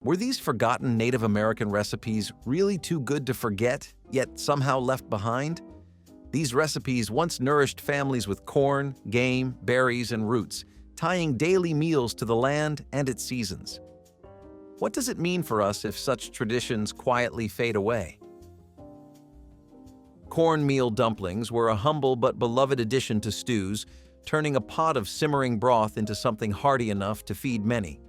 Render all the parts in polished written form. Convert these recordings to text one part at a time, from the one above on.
Were these forgotten Native American recipes really too good to forget, yet somehow left behind? These recipes once nourished families with corn, game, berries, and roots, tying daily meals to the land and its seasons. What does it mean for us if such traditions quietly fade away? Cornmeal dumplings were a humble but beloved addition to stews, turning a pot of simmering broth into something hearty enough to feed many.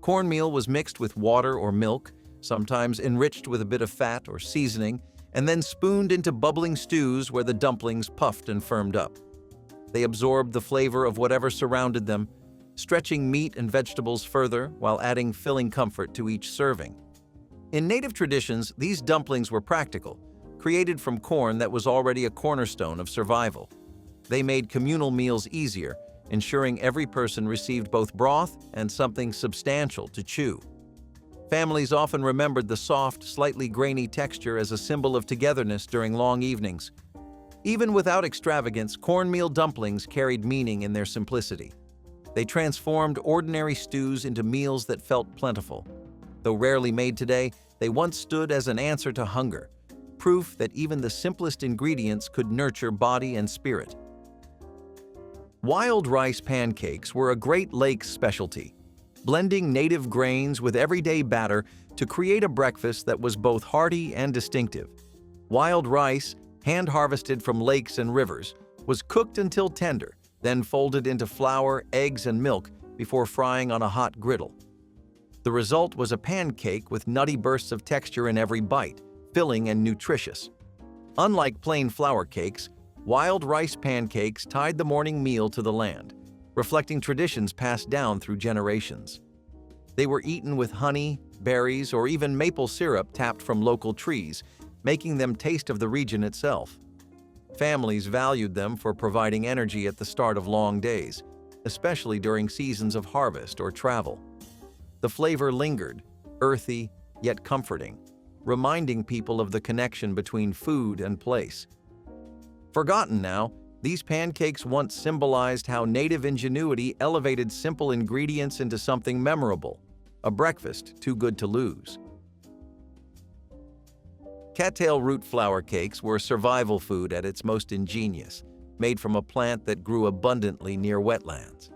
Cornmeal was mixed with water or milk, sometimes enriched with a bit of fat or seasoning, and then spooned into bubbling stews where the dumplings puffed and firmed up. They absorbed the flavor of whatever surrounded them, stretching meat and vegetables further while adding filling comfort to each serving. In native traditions, these dumplings were practical, created from corn that was already a cornerstone of survival. They made communal meals easier, ensuring every person received both broth and something substantial to chew. Families often remembered the soft, slightly grainy texture as a symbol of togetherness during long evenings. Even without extravagance, cornmeal dumplings carried meaning in their simplicity. They transformed ordinary stews into meals that felt plentiful. Though rarely made today, they once stood as an answer to hunger, proof that even the simplest ingredients could nurture body and spirit. Wild rice pancakes were a Great Lakes specialty, blending native grains with everyday batter to create a breakfast that was both hearty and distinctive. Wild rice, hand-harvested from lakes and rivers, was cooked until tender, then folded into flour, eggs, and milk before frying on a hot griddle. The result was a pancake with nutty bursts of texture in every bite, filling and nutritious. Unlike plain flour cakes, wild rice pancakes tied the morning meal to the land, reflecting traditions passed down through generations. They were eaten with honey, berries, or even maple syrup tapped from local trees, making them taste of the region itself. Families valued them for providing energy at the start of long days, especially during seasons of harvest or travel. The flavor lingered, earthy yet comforting, reminding people of the connection between food and place. Forgotten now, these pancakes once symbolized how native ingenuity elevated simple ingredients into something memorable, a breakfast too good to lose. Cattail root flour cakes were survival food at its most ingenious, made from a plant that grew abundantly near wetlands.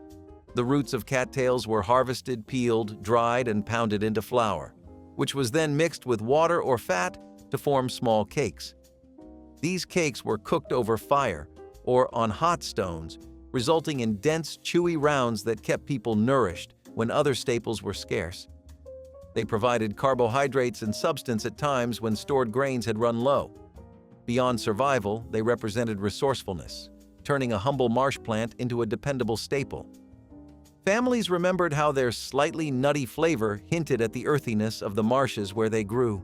The roots of cattails were harvested, peeled, dried, and pounded into flour, which was then mixed with water or fat to form small cakes. These cakes were cooked over fire or on hot stones, resulting in dense, chewy rounds that kept people nourished when other staples were scarce. They provided carbohydrates and substance at times when stored grains had run low. Beyond survival, they represented resourcefulness, turning a humble marsh plant into a dependable staple. Families remembered how their slightly nutty flavor hinted at the earthiness of the marshes where they grew.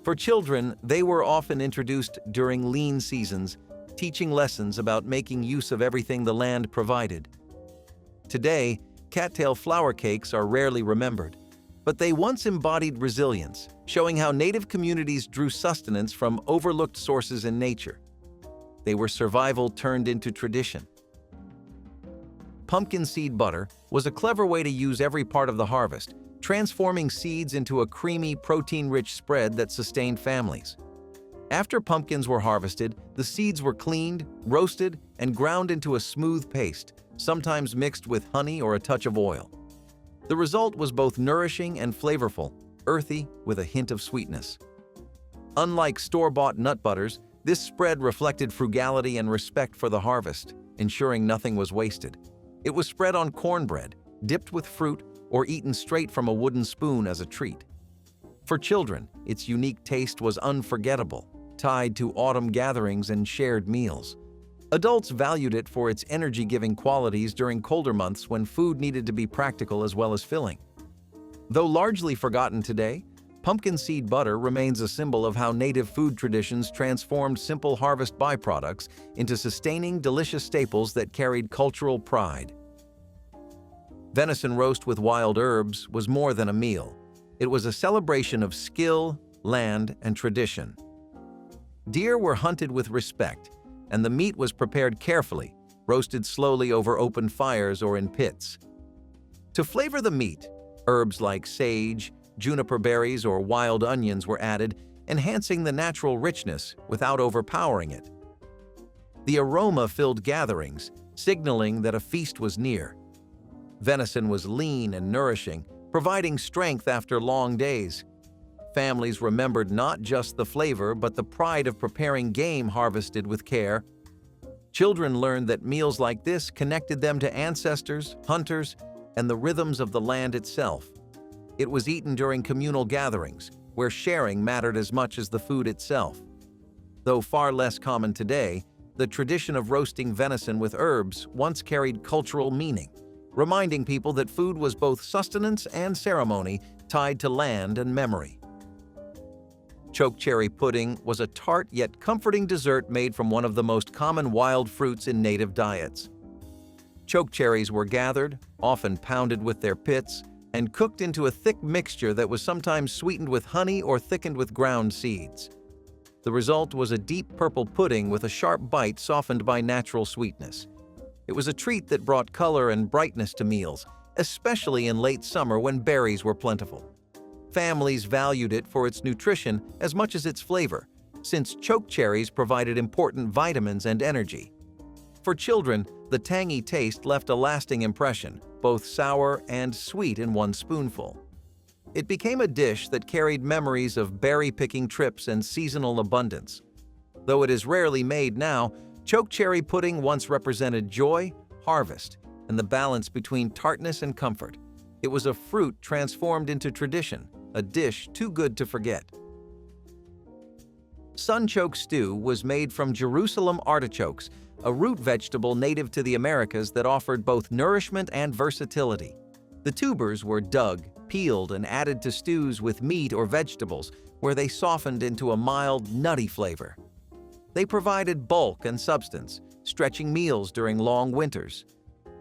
For children, they were often introduced during lean seasons, teaching lessons about making use of everything the land provided. Today, cattail flour cakes are rarely remembered, but they once embodied resilience, showing how native communities drew sustenance from overlooked sources in nature. They were survival turned into tradition. Pumpkin seed butter was a clever way to use every part of the harvest, transforming seeds into a creamy, protein-rich spread that sustained families. After pumpkins were harvested, the seeds were cleaned, roasted, and ground into a smooth paste, sometimes mixed with honey or a touch of oil. The result was both nourishing and flavorful, earthy with a hint of sweetness. Unlike store-bought nut butters, this spread reflected frugality and respect for the harvest, ensuring nothing was wasted. It was spread on cornbread, dipped with fruit, or eaten straight from a wooden spoon as a treat. For children, its unique taste was unforgettable, tied to autumn gatherings and shared meals. Adults valued it for its energy-giving qualities during colder months when food needed to be practical as well as filling. Though largely forgotten today, pumpkin seed butter remains a symbol of how native food traditions transformed simple harvest byproducts into sustaining, delicious staples that carried cultural pride. Venison roast with wild herbs was more than a meal. It was a celebration of skill, land, and tradition. Deer were hunted with respect, and the meat was prepared carefully, roasted slowly over open fires or in pits. To flavor the meat, Herbs like sage, juniper berries, or wild onions were added, enhancing the natural richness without overpowering it. The aroma filled gatherings, signaling that a feast was near. Venison was lean and nourishing, providing strength after long days. Families remembered not just the flavor but the pride of preparing game harvested with care. Children learned that meals like this connected them to ancestors, hunters, and the rhythms of the land itself. It was eaten during communal gatherings, where sharing mattered as much as the food itself. Though far less common today, the tradition of roasting venison with herbs once carried cultural meaning, reminding people that food was both sustenance and ceremony tied to land and memory. Chokecherry pudding was a tart yet comforting dessert made from one of the most common wild fruits in native diets. Chokecherries were gathered, often pounded with their pits, and cooked into a thick mixture that was sometimes sweetened with honey or thickened with ground seeds. The result was a deep purple pudding with a sharp bite softened by natural sweetness. It was a treat that brought color and brightness to meals, especially in late summer when berries were plentiful. Families valued it for its nutrition as much as its flavor, since chokecherries provided important vitamins and energy. For children, the tangy taste left a lasting impression, both sour and sweet in one spoonful. It became a dish that carried memories of berry-picking trips and seasonal abundance. Though it is rarely made now, chokecherry pudding once represented joy, harvest, and the balance between tartness and comfort. It was a fruit transformed into tradition, a dish too good to forget. Sunchoke stew was made from Jerusalem artichokes, a root vegetable native to the Americas that offered both nourishment and versatility. The tubers were dug, peeled, and added to stews with meat or vegetables, where they softened into a mild, nutty flavor. They provided bulk and substance, stretching meals during long winters.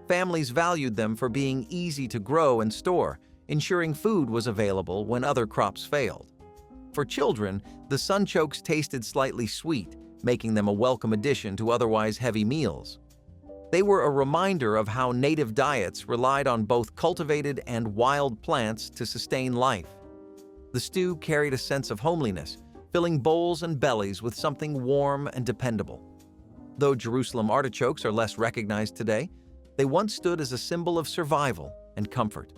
Families valued them for being easy to grow and store, ensuring food was available when other crops failed. For children, the sunchokes tasted slightly sweet, making them a welcome addition to otherwise heavy meals. They were a reminder of how native diets relied on both cultivated and wild plants to sustain life. The stew carried a sense of homeliness, filling bowls and bellies with something warm and dependable. Though Jerusalem artichokes are less recognized today, they once stood as a symbol of survival and comfort.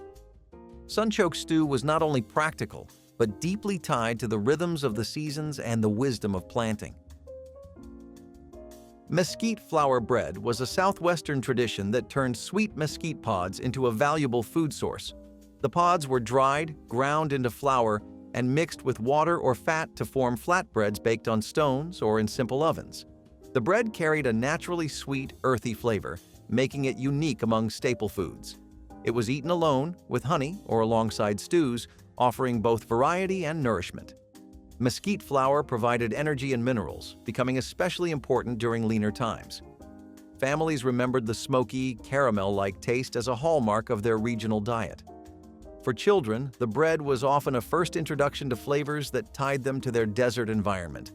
Sunchoke stew was not only practical, but deeply tied to the rhythms of the seasons and the wisdom of planting. Mesquite flour bread was a southwestern tradition that turned sweet mesquite pods into a valuable food source. The pods were dried, ground into flour, and mixed with water or fat to form flatbreads baked on stones or in simple ovens. The bread carried a naturally sweet, earthy flavor, making it unique among staple foods. It was eaten alone, with honey, or alongside stews, offering both variety and nourishment. Mesquite flour provided energy and minerals, becoming especially important during leaner times. Families remembered the smoky, caramel-like taste as a hallmark of their regional diet. For children, the bread was often a first introduction to flavors that tied them to their desert environment.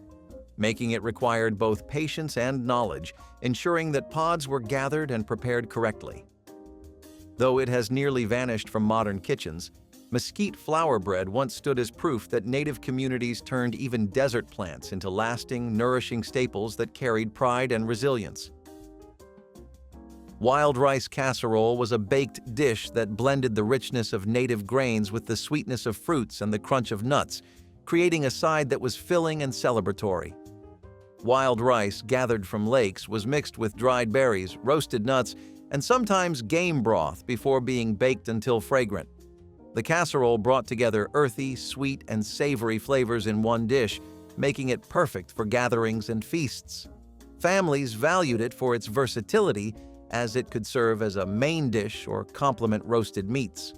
Making it required both patience and knowledge, ensuring that pods were gathered and prepared correctly. Though it has nearly vanished from modern kitchens, mesquite flour bread once stood as proof that native communities turned even desert plants into lasting, nourishing staples that carried pride and resilience. Wild rice casserole was a baked dish that blended the richness of native grains with the sweetness of fruits and the crunch of nuts, creating a side that was filling and celebratory. Wild rice gathered from lakes was mixed with dried berries, roasted nuts, and sometimes game broth before being baked until fragrant. The casserole brought together earthy, sweet, and savory flavors in one dish, making it perfect for gatherings and feasts. Families valued it for its versatility, as it could serve as a main dish or complement roasted meats.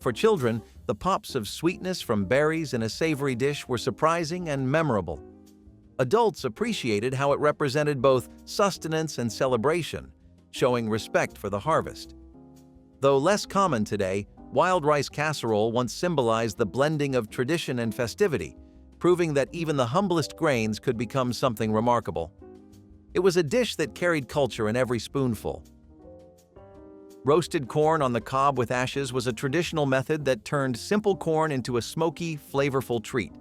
For children, the pops of sweetness from berries in a savory dish were surprising and memorable. Adults appreciated how it represented both sustenance and celebration, showing respect for the harvest. Though less common today, wild rice casserole once symbolized the blending of tradition and festivity, proving that even the humblest grains could become something remarkable. It was a dish that carried culture in every spoonful. Roasted corn on the cob with ashes was a traditional method that turned simple corn into a smoky, flavorful treat.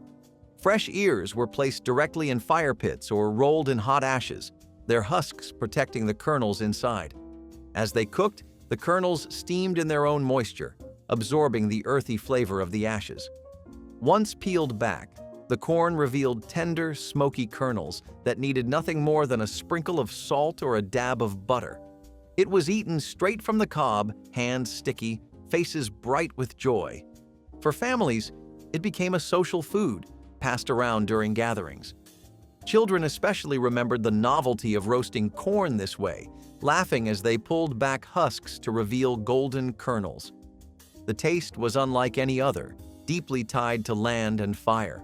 Fresh ears were placed directly in fire pits or rolled in hot ashes, their husks protecting the kernels inside. As they cooked, the kernels steamed in their own moisture, absorbing the earthy flavor of the ashes. Once peeled back, the corn revealed tender, smoky kernels that needed nothing more than a sprinkle of salt or a dab of butter. It was eaten straight from the cob, hands sticky, faces bright with joy. For families, it became a social food, passed around during gatherings. Children especially remembered the novelty of roasting corn this way, laughing as they pulled back husks to reveal golden kernels. The taste was unlike any other, deeply tied to land and fire.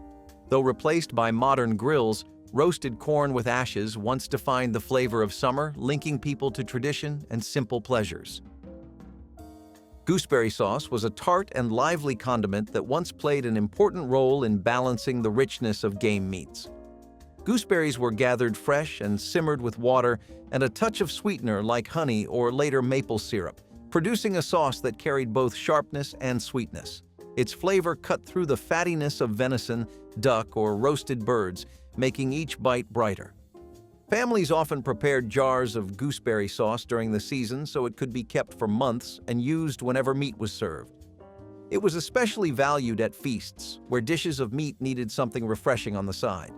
Though replaced by modern grills, roasted corn with ashes once defined the flavor of summer, linking people to tradition and simple pleasures. Gooseberry sauce was a tart and lively condiment that once played an important role in balancing the richness of game meats. Gooseberries were gathered fresh and simmered with water and a touch of sweetener like honey or later maple syrup, producing a sauce that carried both sharpness and sweetness. Its flavor cut through the fattiness of venison, duck, or roasted birds, making each bite brighter. Families often prepared jars of gooseberry sauce during the season so it could be kept for months and used whenever meat was served. It was especially valued at feasts, where dishes of meat needed something refreshing on the side.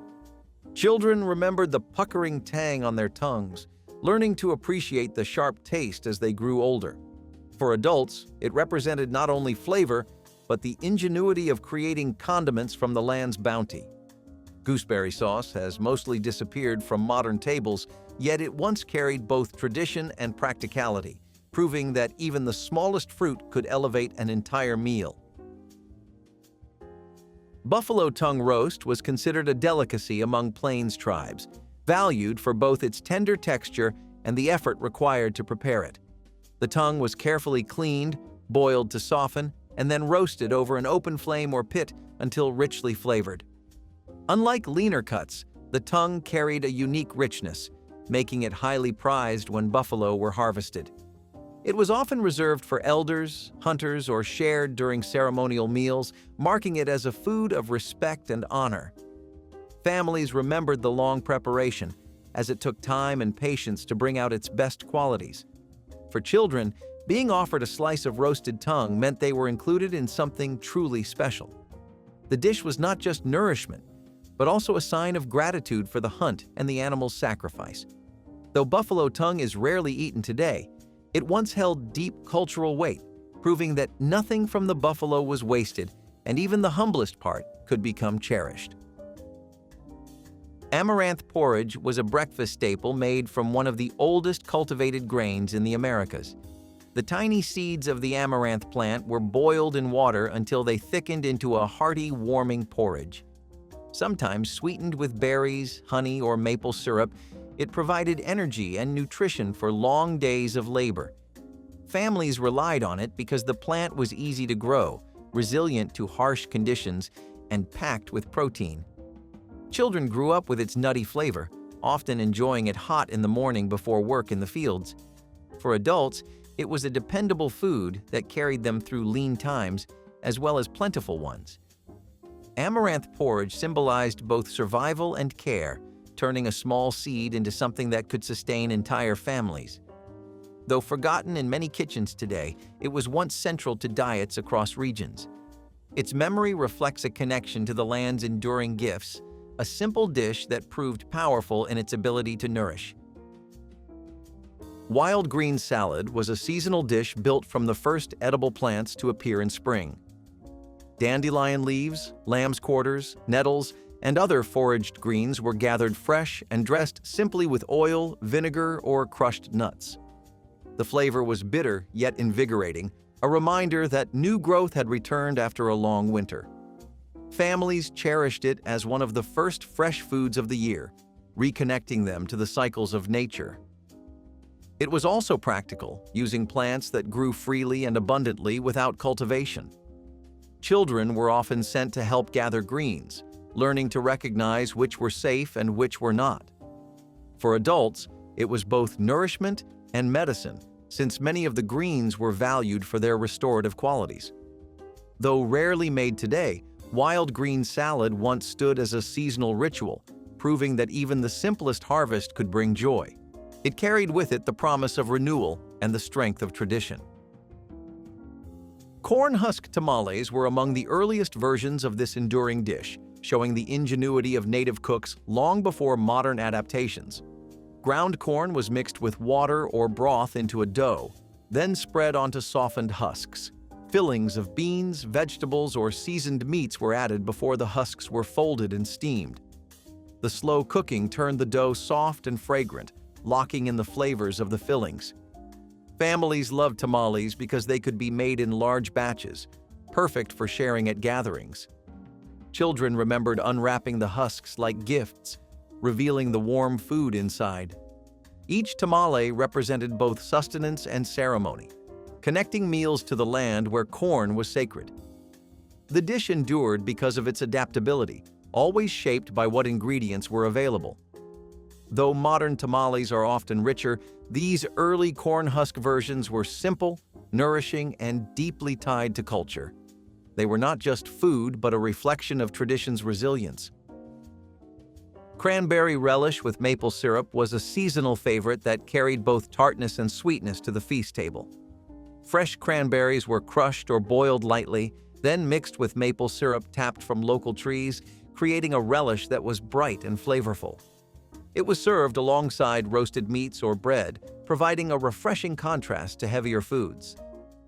Children remembered the puckering tang on their tongues, learning to appreciate the sharp taste as they grew older. For adults, it represented not only flavor, but the ingenuity of creating condiments from the land's bounty. Gooseberry sauce has mostly disappeared from modern tables, yet it once carried both tradition and practicality, proving that even the smallest fruit could elevate an entire meal. Buffalo tongue roast was considered a delicacy among Plains tribes, valued for both its tender texture and the effort required to prepare it. The tongue was carefully cleaned, boiled to soften, and then roasted over an open flame or pit until richly flavored. Unlike leaner cuts, the tongue carried a unique richness, making it highly prized when buffalo were harvested. It was often reserved for elders, hunters, or shared during ceremonial meals, marking it as a food of respect and honor. Families remembered the long preparation, as it took time and patience to bring out its best qualities. For children, being offered a slice of roasted tongue meant they were included in something truly special. The dish was not just nourishment, but also a sign of gratitude for the hunt and the animal's sacrifice. Though buffalo tongue is rarely eaten today, it once held deep cultural weight, proving that nothing from the buffalo was wasted, and even the humblest part could become cherished. Amaranth porridge was a breakfast staple made from one of the oldest cultivated grains in the Americas. The tiny seeds of the amaranth plant were boiled in water until they thickened into a hearty, warming porridge. Sometimes sweetened with berries, honey, or maple syrup, it provided energy and nutrition for long days of labor. Families relied on it because the plant was easy to grow, resilient to harsh conditions, and packed with protein. Children grew up with its nutty flavor, often enjoying it hot in the morning before work in the fields. For adults, it was a dependable food that carried them through lean times as well as plentiful ones. Amaranth porridge symbolized both survival and care, turning a small seed into something that could sustain entire families. Though forgotten in many kitchens today, it was once central to diets across regions. Its memory reflects a connection to the land's enduring gifts, a simple dish that proved powerful in its ability to nourish. Wild green salad was a seasonal dish built from the first edible plants to appear in spring. Dandelion leaves, lamb's quarters, nettles, and other foraged greens were gathered fresh and dressed simply with oil, vinegar, or crushed nuts. The flavor was bitter yet invigorating, a reminder that new growth had returned after a long winter. Families cherished it as one of the first fresh foods of the year, reconnecting them to the cycles of nature. It was also practical, using plants that grew freely and abundantly without cultivation. Children were often sent to help gather greens, learning to recognize which were safe and which were not. For adults, it was both nourishment and medicine, since many of the greens were valued for their restorative qualities. Though rarely made today, wild green salad once stood as a seasonal ritual, proving that even the simplest harvest could bring joy. It carried with it the promise of renewal and the strength of tradition. Corn husk tamales were among the earliest versions of this enduring dish, showing the ingenuity of native cooks long before modern adaptations. Ground corn was mixed with water or broth into a dough, then spread onto softened husks. Fillings of beans, vegetables, or seasoned meats were added before the husks were folded and steamed. The slow cooking turned the dough soft and fragrant, locking in the flavors of the fillings. Families loved tamales because they could be made in large batches, perfect for sharing at gatherings. Children remembered unwrapping the husks like gifts, revealing the warm food inside. Each tamale represented both sustenance and ceremony, connecting meals to the land where corn was sacred. The dish endured because of its adaptability, always shaped by what ingredients were available. Though modern tamales are often richer, these early corn husk versions were simple, nourishing, and deeply tied to culture. They were not just food, but a reflection of tradition's resilience. Cranberry relish with maple syrup was a seasonal favorite that carried both tartness and sweetness to the feast table. Fresh cranberries were crushed or boiled lightly, then mixed with maple syrup tapped from local trees, creating a relish that was bright and flavorful. It was served alongside roasted meats or bread, providing a refreshing contrast to heavier foods.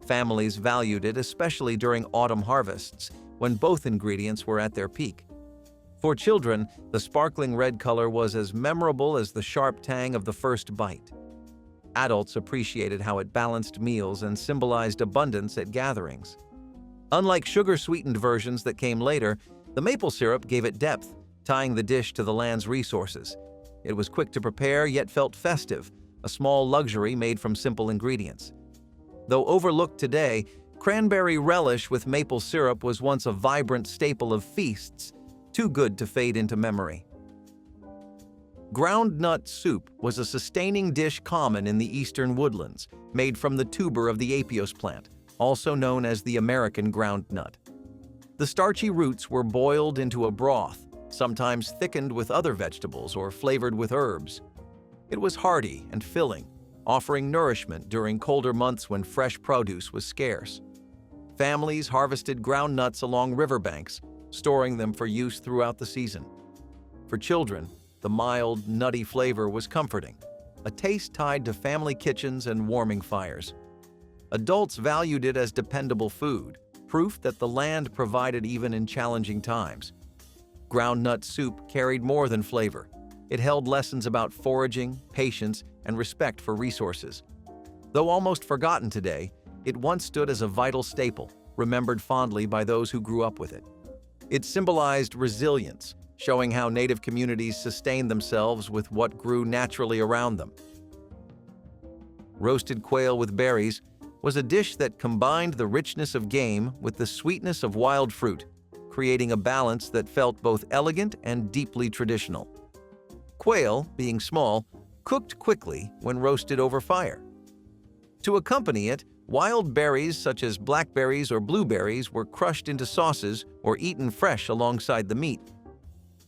Families valued it especially during autumn harvests, when both ingredients were at their peak. For children, the sparkling red color was as memorable as the sharp tang of the first bite. Adults appreciated how it balanced meals and symbolized abundance at gatherings. Unlike sugar-sweetened versions that came later, the maple syrup gave it depth, tying the dish to the land's resources. It was quick to prepare yet felt festive, a small luxury made from simple ingredients. Though overlooked today, cranberry relish with maple syrup was once a vibrant staple of feasts, too good to fade into memory. Ground nut soup was a sustaining dish common in the eastern woodlands, made from the tuber of the apios plant, also known as the American ground nut. The starchy roots were boiled into a broth, sometimes thickened with other vegetables or flavored with herbs. It was hearty and filling, offering nourishment during colder months when fresh produce was scarce. Families harvested ground nuts along riverbanks, storing them for use throughout the season. For children, the mild, nutty flavor was comforting, a taste tied to family kitchens and warming fires. Adults valued it as dependable food, proof that the land provided even in challenging times. Ground nut soup carried more than flavor. It held lessons about foraging, patience, and respect for resources. Though almost forgotten today, it once stood as a vital staple, remembered fondly by those who grew up with it. It symbolized resilience, showing how native communities sustained themselves with what grew naturally around them. Roasted quail with berries was a dish that combined the richness of game with the sweetness of wild fruit, creating a balance that felt both elegant and deeply traditional. Quail, being small, cooked quickly when roasted over fire. To accompany it, wild berries such as blackberries or blueberries were crushed into sauces or eaten fresh alongside the meat.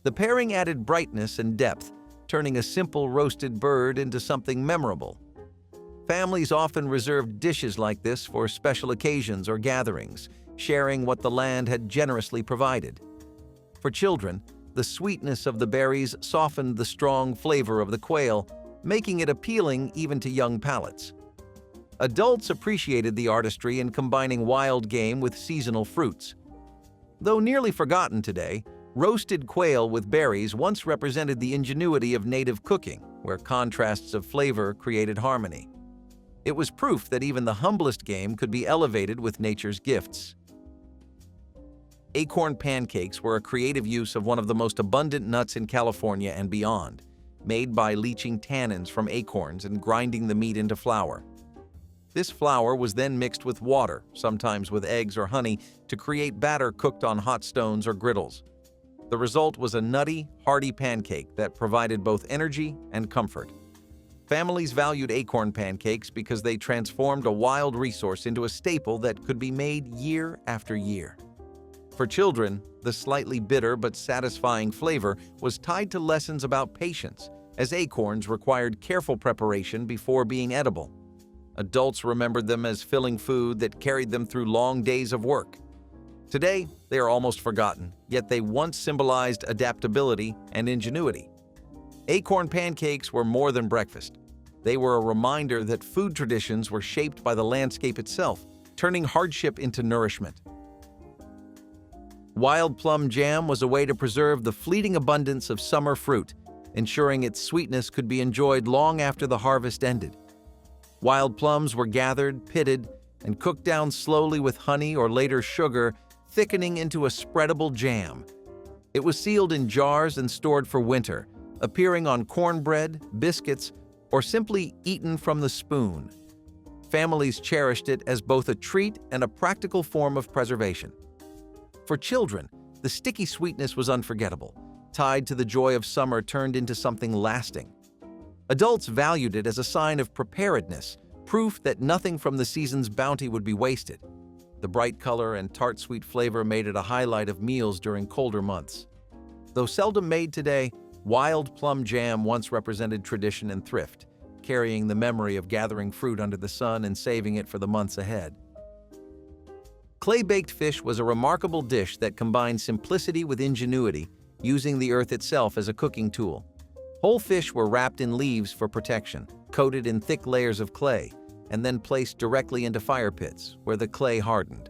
The pairing added brightness and depth, turning a simple roasted bird into something memorable. Families often reserved dishes like this for special occasions or gatherings, sharing what the land had generously provided. For children, the sweetness of the berries softened the strong flavor of the quail, making it appealing even to young palates. Adults appreciated the artistry in combining wild game with seasonal fruits. Though nearly forgotten today, roasted quail with berries once represented the ingenuity of native cooking, where contrasts of flavor created harmony. It was proof that even the humblest game could be elevated with nature's gifts. Acorn pancakes were a creative use of one of the most abundant nuts in California and beyond, made by leaching tannins from acorns and grinding the meat into flour. This flour was then mixed with water, sometimes with eggs or honey, to create batter cooked on hot stones or griddles. The result was a nutty, hearty pancake that provided both energy and comfort. Families valued acorn pancakes because they transformed a wild resource into a staple that could be made year after year. For children, the slightly bitter but satisfying flavor was tied to lessons about patience, as acorns required careful preparation before being edible. Adults remembered them as filling food that carried them through long days of work. Today, they are almost forgotten, yet they once symbolized adaptability and ingenuity. Acorn pancakes were more than breakfast. They were a reminder that food traditions were shaped by the landscape itself, turning hardship into nourishment. Wild plum jam was a way to preserve the fleeting abundance of summer fruit, ensuring its sweetness could be enjoyed long after the harvest ended. Wild plums were gathered, pitted, and cooked down slowly with honey or later sugar, thickening into a spreadable jam. It was sealed in jars and stored for winter, appearing on cornbread, biscuits, or simply eaten from the spoon. Families cherished it as both a treat and a practical form of preservation. For children, the sticky sweetness was unforgettable, tied to the joy of summer turned into something lasting. Adults valued it as a sign of preparedness, proof that nothing from the season's bounty would be wasted. The bright color and tart sweet flavor made it a highlight of meals during colder months. Though seldom made today, wild plum jam once represented tradition and thrift, carrying the memory of gathering fruit under the sun and saving it for the months ahead. Clay-baked fish was a remarkable dish that combined simplicity with ingenuity, using the earth itself as a cooking tool. Whole fish were wrapped in leaves for protection, coated in thick layers of clay, and then placed directly into fire pits, where the clay hardened.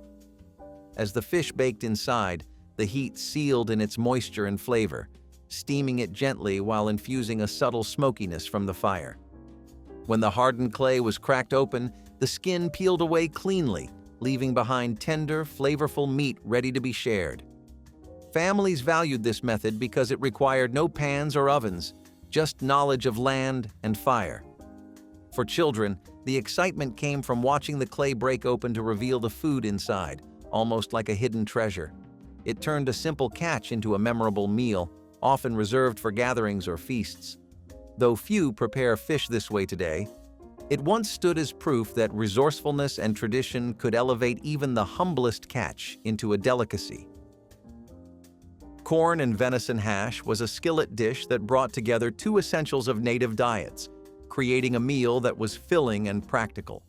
As the fish baked inside, the heat sealed in its moisture and flavor, steaming it gently while infusing a subtle smokiness from the fire. When the hardened clay was cracked open, the skin peeled away cleanly, leaving behind tender, flavorful meat ready to be shared. Families valued this method because it required no pans or ovens, just knowledge of land and fire. For children, the excitement came from watching the clay break open to reveal the food inside, almost like a hidden treasure. It turned a simple catch into a memorable meal, often reserved for gatherings or feasts. Though few prepare fish this way today, it once stood as proof that resourcefulness and tradition could elevate even the humblest catch into a delicacy. Corn and venison hash was a skillet dish that brought together two essentials of native diets, creating a meal that was filling and practical.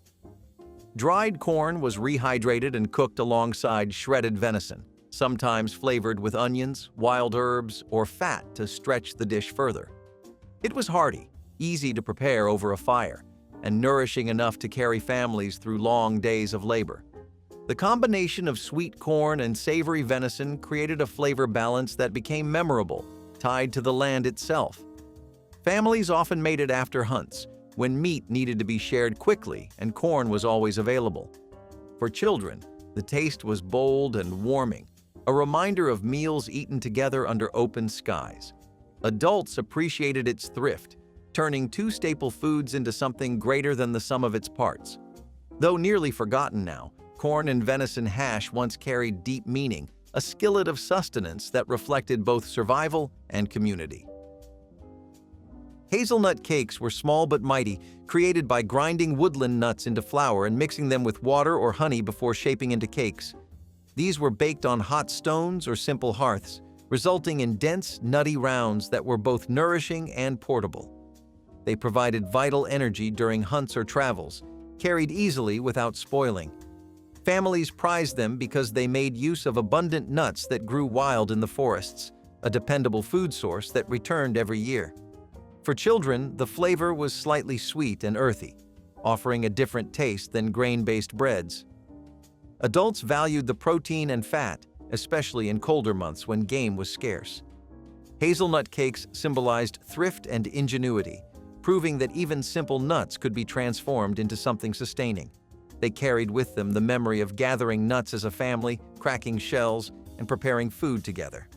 Dried corn was rehydrated and cooked alongside shredded venison, sometimes flavored with onions, wild herbs, or fat to stretch the dish further. It was hearty, easy to prepare over a fire, and nourishing enough to carry families through long days of labor. The combination of sweet corn and savory venison created a flavor balance that became memorable, tied to the land itself. Families often made it after hunts, when meat needed to be shared quickly and corn was always available. For children, the taste was bold and warming, a reminder of meals eaten together under open skies. Adults appreciated its thrift, turning two staple foods into something greater than the sum of its parts. Though nearly forgotten now, corn and venison hash once carried deep meaning, a skillet of sustenance that reflected both survival and community. Hazelnut cakes were small but mighty, created by grinding woodland nuts into flour and mixing them with water or honey before shaping into cakes. These were baked on hot stones or simple hearths, resulting in dense, nutty rounds that were both nourishing and portable. They provided vital energy during hunts or travels, carried easily without spoiling. Families prized them because they made use of abundant nuts that grew wild in the forests, a dependable food source that returned every year. For children, the flavor was slightly sweet and earthy, offering a different taste than grain-based breads. Adults valued the protein and fat, especially in colder months when game was scarce. Hazelnut cakes symbolized thrift and ingenuity, proving that even simple nuts could be transformed into something sustaining. They carried with them the memory of gathering nuts as a family, cracking shells, and preparing food together.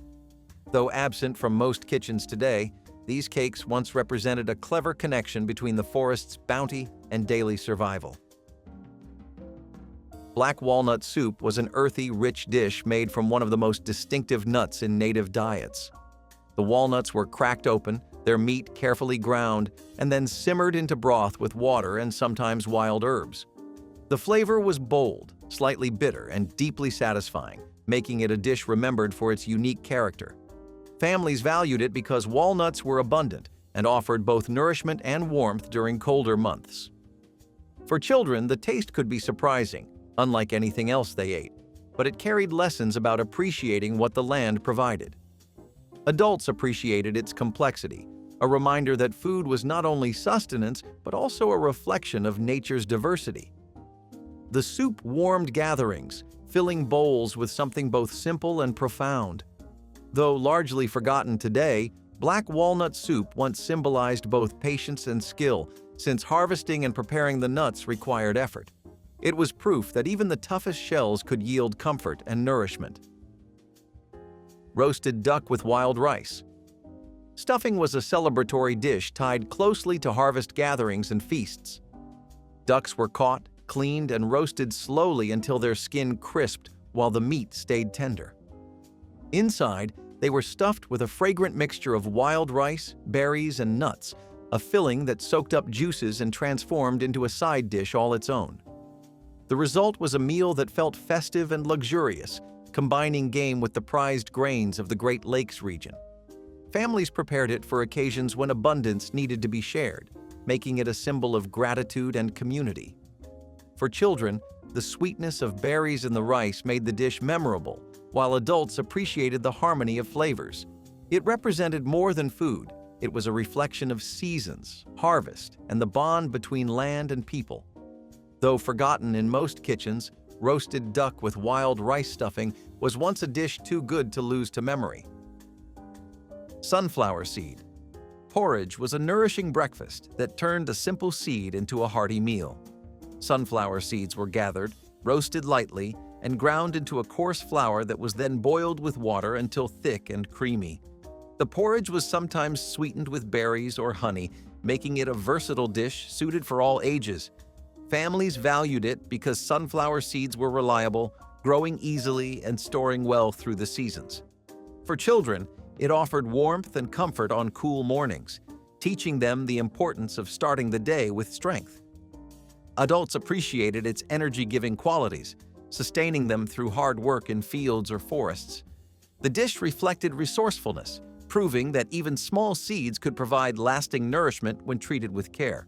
Though absent from most kitchens today, these cakes once represented a clever connection between the forest's bounty and daily survival. Black walnut soup was an earthy, rich dish made from one of the most distinctive nuts in native diets. The walnuts were cracked open, their meat carefully ground and then simmered into broth with water and sometimes wild herbs. The flavor was bold, slightly bitter, and deeply satisfying, making it a dish remembered for its unique character. Families valued it because walnuts were abundant and offered both nourishment and warmth during colder months. For children, the taste could be surprising, unlike anything else they ate, but it carried lessons about appreciating what the land provided. Adults appreciated its complexity, a reminder that food was not only sustenance but also a reflection of nature's diversity. The soup warmed gatherings, filling bowls with something both simple and profound. Though largely forgotten today, black walnut soup once symbolized both patience and skill, since harvesting and preparing the nuts required effort. It was proof that even the toughest shells could yield comfort and nourishment. Roasted duck with wild rice. Stuffing was a celebratory dish tied closely to harvest gatherings and feasts. Ducks were caught, cleaned, and roasted slowly until their skin crisped while the meat stayed tender. Inside, they were stuffed with a fragrant mixture of wild rice, berries, and nuts, a filling that soaked up juices and transformed into a side dish all its own. The result was a meal that felt festive and luxurious, combining game with the prized grains of the Great Lakes region. Families prepared it for occasions when abundance needed to be shared, making it a symbol of gratitude and community. For children, the sweetness of berries in the rice made the dish memorable, while adults appreciated the harmony of flavors. It represented more than food. It was a reflection of seasons, harvest, and the bond between land and people. Though forgotten in most kitchens, roasted duck with wild rice stuffing was once a dish too good to lose to memory. Sunflower seed. Porridge was a nourishing breakfast that turned a simple seed into a hearty meal. Sunflower seeds were gathered, roasted lightly, and ground into a coarse flour that was then boiled with water until thick and creamy. The porridge was sometimes sweetened with berries or honey, making it a versatile dish suited for all ages. Families valued it because sunflower seeds were reliable, growing easily, and storing well through the seasons. For children, it offered warmth and comfort on cool mornings, teaching them the importance of starting the day with strength. Adults appreciated its energy-giving qualities, sustaining them through hard work in fields or forests. The dish reflected resourcefulness, proving that even small seeds could provide lasting nourishment when treated with care.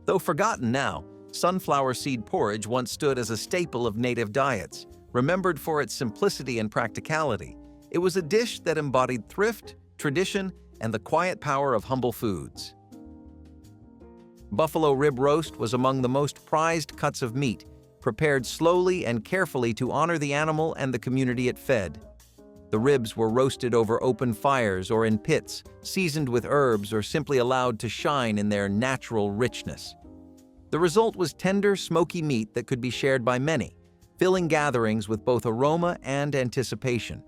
Though forgotten now, sunflower seed porridge once stood as a staple of native diets, remembered for its simplicity and practicality. It was a dish that embodied thrift, tradition, and the quiet power of humble foods. Buffalo rib roast was among the most prized cuts of meat, prepared slowly and carefully to honor the animal and the community it fed. The ribs were roasted over open fires or in pits, seasoned with herbs or simply allowed to shine in their natural richness. The result was tender, smoky meat that could be shared by many, filling gatherings with both aroma and anticipation.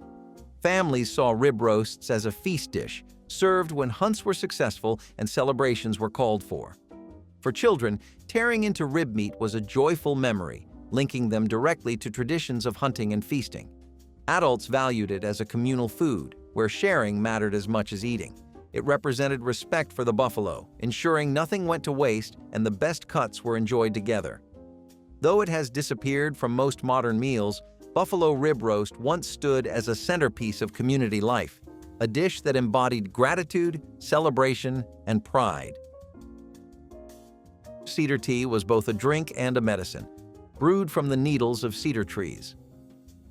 Families saw rib roasts as a feast dish, served when hunts were successful and celebrations were called for. For children, tearing into rib meat was a joyful memory, linking them directly to traditions of hunting and feasting. Adults valued it as a communal food, where sharing mattered as much as eating. It represented respect for the buffalo, ensuring nothing went to waste and the best cuts were enjoyed together. Though it has disappeared from most modern meals, buffalo rib roast once stood as a centerpiece of community life, a dish that embodied gratitude, celebration, and pride. Cedar tea was both a drink and a medicine, brewed from the needles of cedar trees.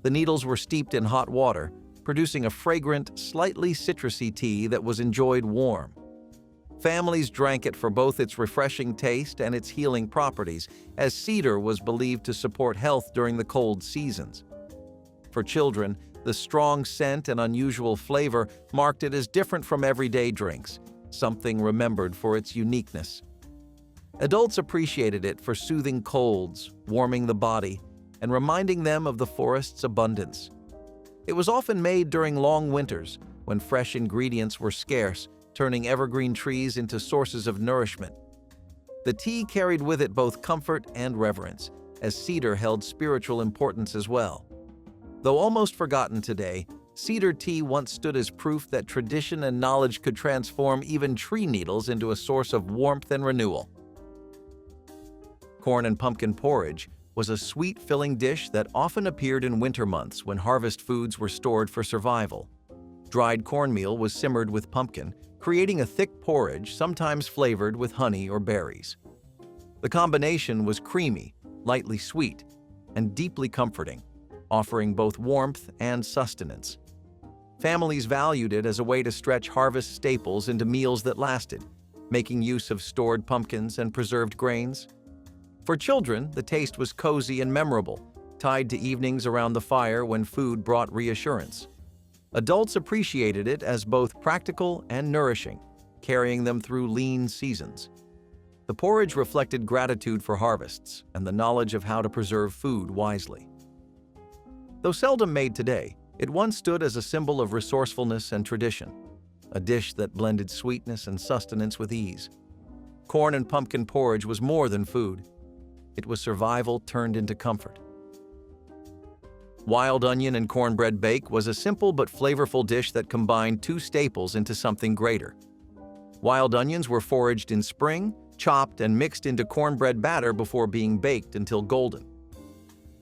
The needles were steeped in hot water, producing a fragrant, slightly citrusy tea that was enjoyed warm. Families drank it for both its refreshing taste and its healing properties, as cedar was believed to support health during the cold seasons. For children, the strong scent and unusual flavor marked it as different from everyday drinks, something remembered for its uniqueness. Adults appreciated it for soothing colds, warming the body, and reminding them of the forest's abundance. It was often made during long winters, when fresh ingredients were scarce, turning evergreen trees into sources of nourishment. The tea carried with it both comfort and reverence, as cedar held spiritual importance as well. Though almost forgotten today, Cedar tea once stood as proof that tradition and knowledge could transform even tree needles into a source of warmth and renewal. Corn and pumpkin porridge was a sweet, filling dish that often appeared in winter months when harvest foods were stored for survival. Dried cornmeal was simmered with pumpkin, creating a thick porridge sometimes flavored with honey or berries. The combination was creamy, lightly sweet, and deeply comforting, offering both warmth and sustenance. Families valued it as a way to stretch harvest staples into meals that lasted, making use of stored pumpkins and preserved grains. For children, the taste was cozy and memorable, tied to evenings around the fire when food brought reassurance. Adults appreciated it as both practical and nourishing, carrying them through lean seasons. The porridge reflected gratitude for harvests and the knowledge of how to preserve food wisely. Though seldom made today, it once stood as a symbol of resourcefulness and tradition, a dish that blended sweetness and sustenance with ease. Corn and pumpkin porridge was more than food. It was survival turned into comfort. Wild onion and cornbread bake was a simple but flavorful dish that combined two staples into something greater. Wild onions were foraged in spring, chopped and mixed into cornbread batter before being baked until golden.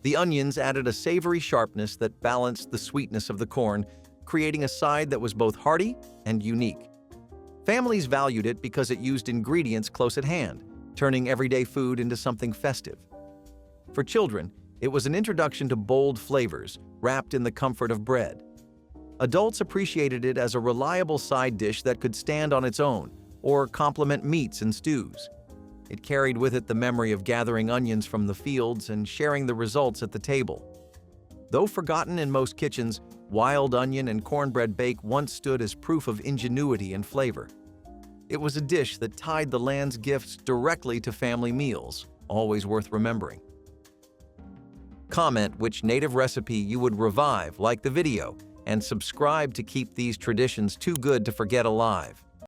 The onions added a savory sharpness that balanced the sweetness of the corn, creating a side that was both hearty and unique. Families valued it because it used ingredients close at hand, turning everyday food into something festive. For children, it was an introduction to bold flavors, wrapped in the comfort of bread. Adults appreciated it as a reliable side dish that could stand on its own, or complement meats and stews. It carried with it the memory of gathering onions from the fields and sharing the results at the table. Though forgotten in most kitchens, wild onion and cornbread bake once stood as proof of ingenuity and flavor. It was a dish that tied the land's gifts directly to family meals, always worth remembering. Comment which native recipe you would revive, like the video, and subscribe to keep these traditions too good to forget alive.